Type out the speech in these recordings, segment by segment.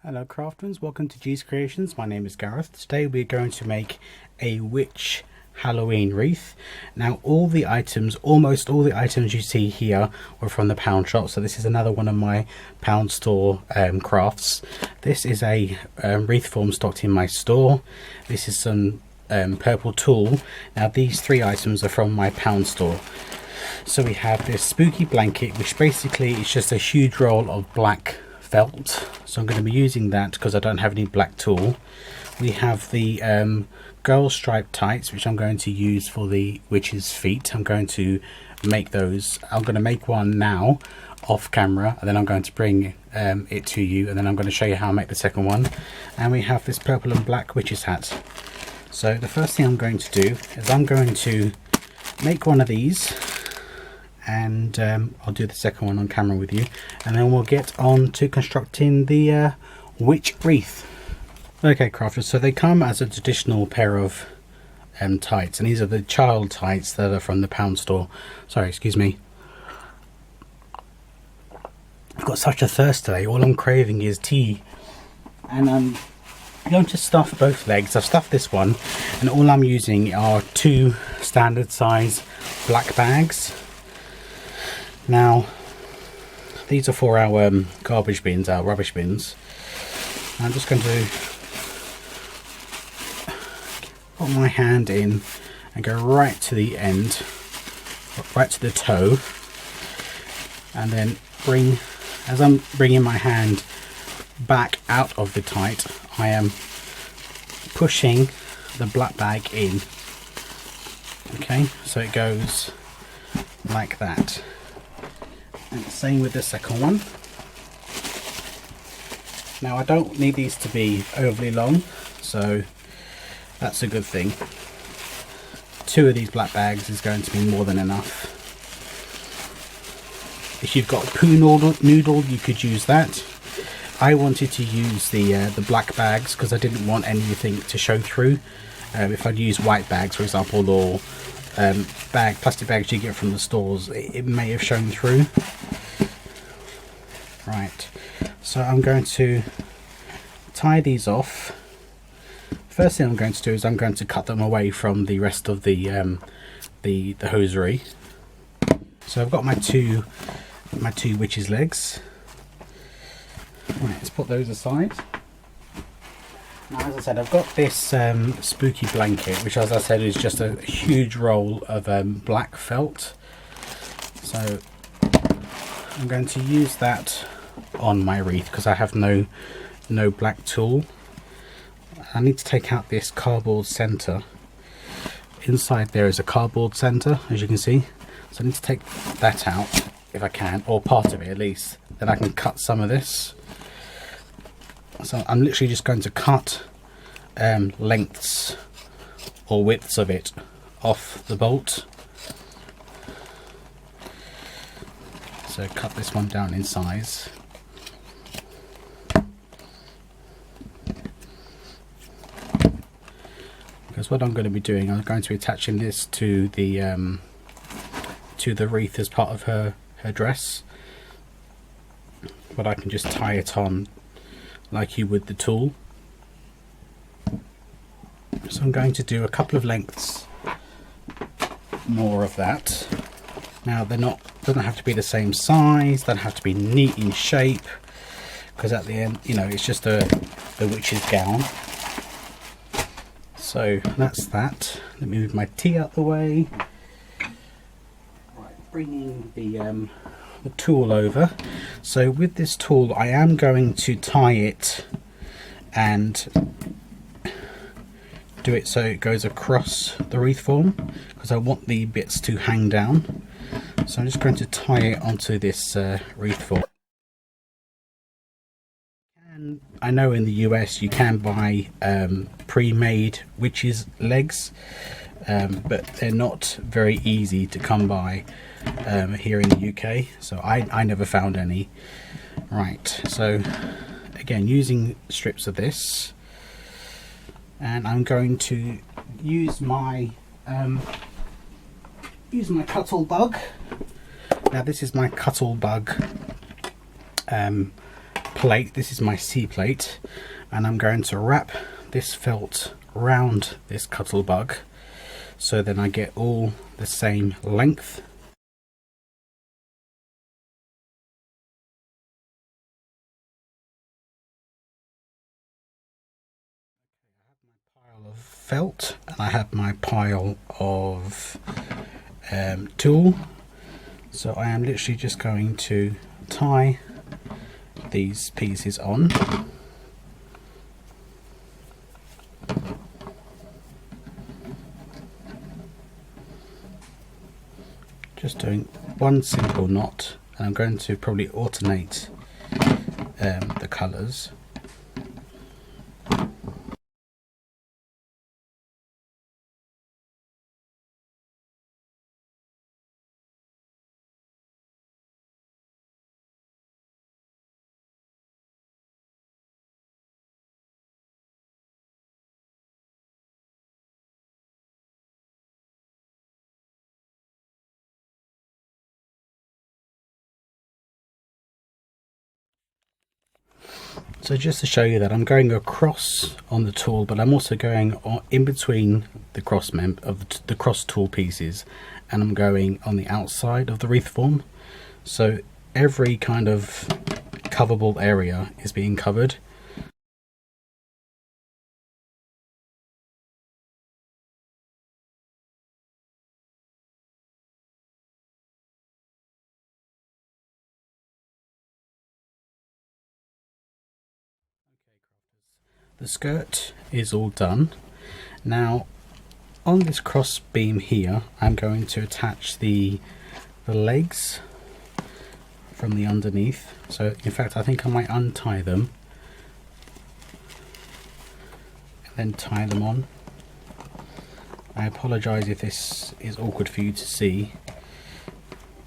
Hello crafters, welcome to G's Creations. My name is Gareth. Today we're going to make a witch Halloween wreath. Now almost all the items you see here were from the pound shop, so this is another one of my pound store crafts. This is a wreath form stocked in my store. This is some purple tulle. Now these three items are from my pound store. So we have this spooky blanket, which basically is just a huge roll of black felt, so I'm going to be using that because I don't have any black tulle. We have the girl striped tights, which I'm going to use for the witch's feet. I'm going to make those. I'm going to make one now off camera, and then I'm going to bring it to you, and then I'm going to show you how I make the second one. And we have this purple and black witch's hat. So the first thing I'm going to do is I'm going to make one of these, and I'll do the second one on camera with you, and then we'll get on to constructing the witch wreath. Okay crafters, so they come as a traditional pair of tights, and these are the child tights that are from the pound store. Sorry, excuse me. I've got such a thirst today, all I'm craving is tea. And I'm going to stuff both legs. I've stuffed this one, and all I'm using are two standard size black bags. Now, these are for our garbage bins, our rubbish bins. I'm just going to put my hand in and go right to the end, right to the toe, and then as I'm bringing my hand back out of the tight, I am pushing the black bag in. Okay, so it goes like that. And the same with the second one. Now I don't need these to be overly long, so that's a good thing. Two of these black bags is going to be more than enough. If you've got poo noodle, you could use that. I wanted to use the black bags because I didn't want anything to show through. If I'd use white bags, for example, or plastic bags you get from the stores, it may have shown through. Right, so I'm going to tie these off. First thing I'm going to do is I'm going to cut them away from the rest of the hosiery. So I've got my two witches' legs. Right, let's put those aside. Now, as I said, I've got this spooky blanket, which, as I said, is just a huge roll of black felt. So I'm going to use that on my wreath because I have no black tulle. I need to take out this cardboard center. Inside there is a cardboard center, as you can see. So I need to take that out if I can, or part of it at least. Then I can cut some of this. So I'm literally just going to cut lengths or widths of it off the bolt. So cut this one down in size. Because what I'm going to be doing, I'm going to be attaching this to the wreath as part of her dress. But I can just tie it on like you would the tulle. So I'm going to do a couple of lengths more of that. Now doesn't have to be the same size, doesn't have to be neat in shape, because at the end, you know, it's just the witch's gown. So that's that. Let me move my tea out the way. Right, bringing the tulle over. So with this tulle, I am going to tie it and do it so it goes across the wreath form, because I want the bits to hang down. So I'm just going to tie it onto this wreath form. And I know in the US you can buy pre-made witches' legs, but they're not very easy to come by here in the UK, so I never found any. Right, so again, using strips of this, and I'm going to use my cuttle bug. Now this is my cuttle bug plate. This is my C plate, and I'm going to wrap this felt round this Cuttlebug, so then I get all the same length. Pile of felt, and I have my pile of tulle, so I am literally just going to tie these pieces on. Just doing one simple knot, and I'm going to probably alternate the colours. So just to show you that I'm going across on the tool, but I'm also going in between the cross of the cross tool pieces, and I'm going on the outside of the wreath form. So every kind of coverable area is being covered. The skirt is all done. Now on this cross beam here, I'm going to attach the legs from the underneath. So in fact I think I might untie them and then tie them on. I apologise if this is awkward for you to see,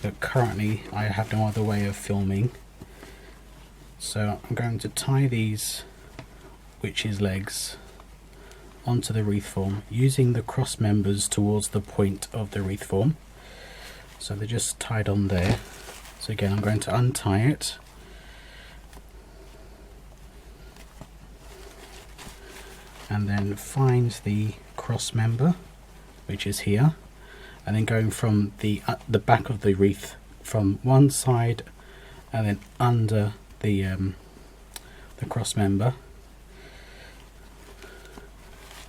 but currently I have no other way of filming. So I'm going to tie these witch's legs onto the wreath form using the cross members towards the point of the wreath form. So they're just tied on there. So again, I'm going to untie it, and then find the cross member, which is here, and then going from the back of the wreath from one side and then under the cross member,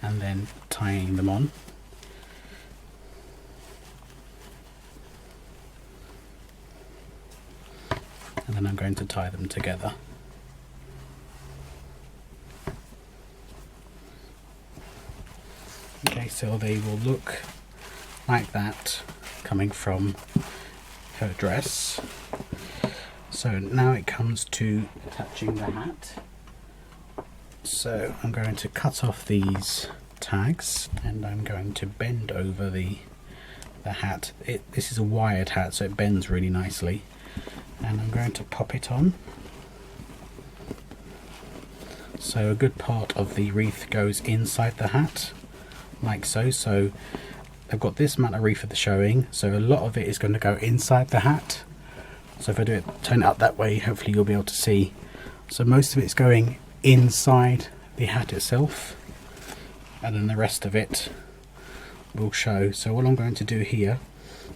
and then tying them on. And then I'm going to tie them together. Okay, so they will look like that coming from her dress. So now it comes to attaching the hat. So I'm going to cut off these tags, and I'm going to bend over the hat. This is a wired hat, so it bends really nicely. And I'm going to pop it on. So a good part of the wreath goes inside the hat, like so. So I've got this amount of wreath for the showing, so a lot of it is going to go inside the hat. So if I turn it up that way, hopefully you'll be able to see. So most of it's going inside the hat itself, and then the rest of it will show. So what I'm going to do here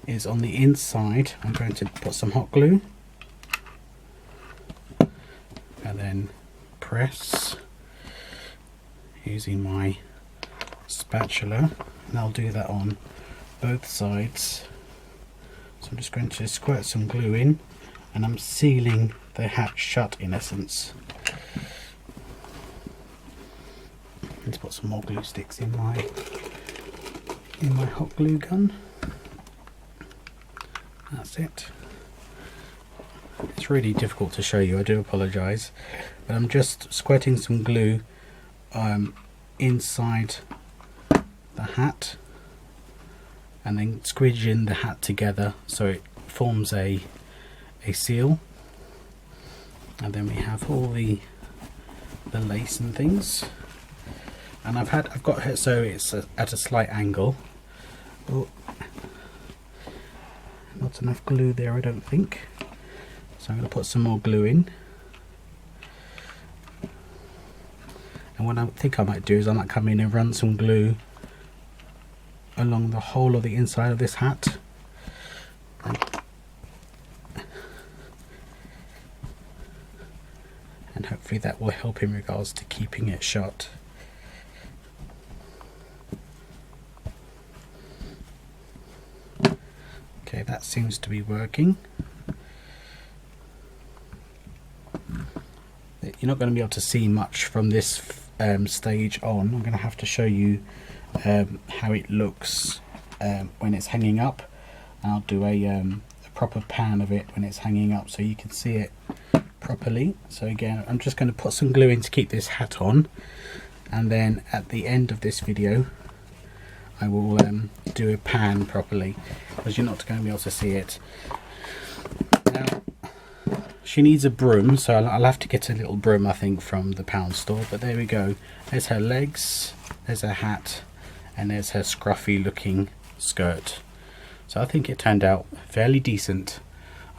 is on the inside, I'm going to put some hot glue and then press using my spatula, and I'll do that on both sides. So I'm just going to squirt some glue in, and I'm sealing the hat shut in essence. Let's put some more glue sticks in my hot glue gun. That's it. It's really difficult to show you, I do apologise, but I'm just squirting some glue inside the hat, and then squidging the hat together so it forms a seal. And then we have all the lace and things, and I've got it so it's at a slight angle. Oh, not enough glue there, I don't think. So I'm going to put some more glue in. And what I think I might do is I might come in and run some glue along the whole of the inside of this hat. And hopefully that will help in regards to keeping it shut. Okay, that seems to be working. You're not going to be able to see much from this stage on. I'm going to have to show you how it looks when it's hanging up. I'll do a proper pan of it when it's hanging up so you can see it properly. So again, I'm just going to put some glue in to keep this hat on, and then at the end of this video I will do a pan properly, because you're not going to be able to see it. Now she needs a broom, so I'll have to get a little broom I think from the pound store, but there we go. There's her legs, there's her hat, and there's her scruffy looking skirt. So I think it turned out fairly decent.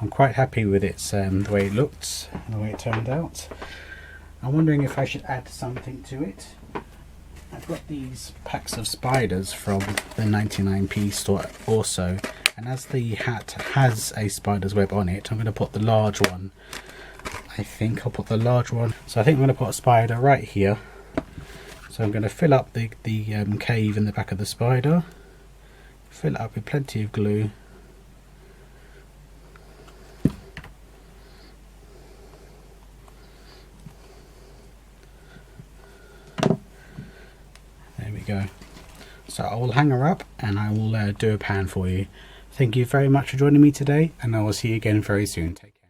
I'm quite happy with it, the way it looked and the way it turned out. I'm wondering if I should add something to it. I've got these packs of spiders from the 99p store also, and as the hat has a spider's web on it, I'm going to put the large one. I think I'll put the large one. So I think I'm going to put a spider right here. So I'm going to fill up the cave in the back of the spider, fill it up with plenty of glue. Go. So I will hang her up and I will do a pan for you. Thank you very much for joining me today, and I will see you again very soon. Take care.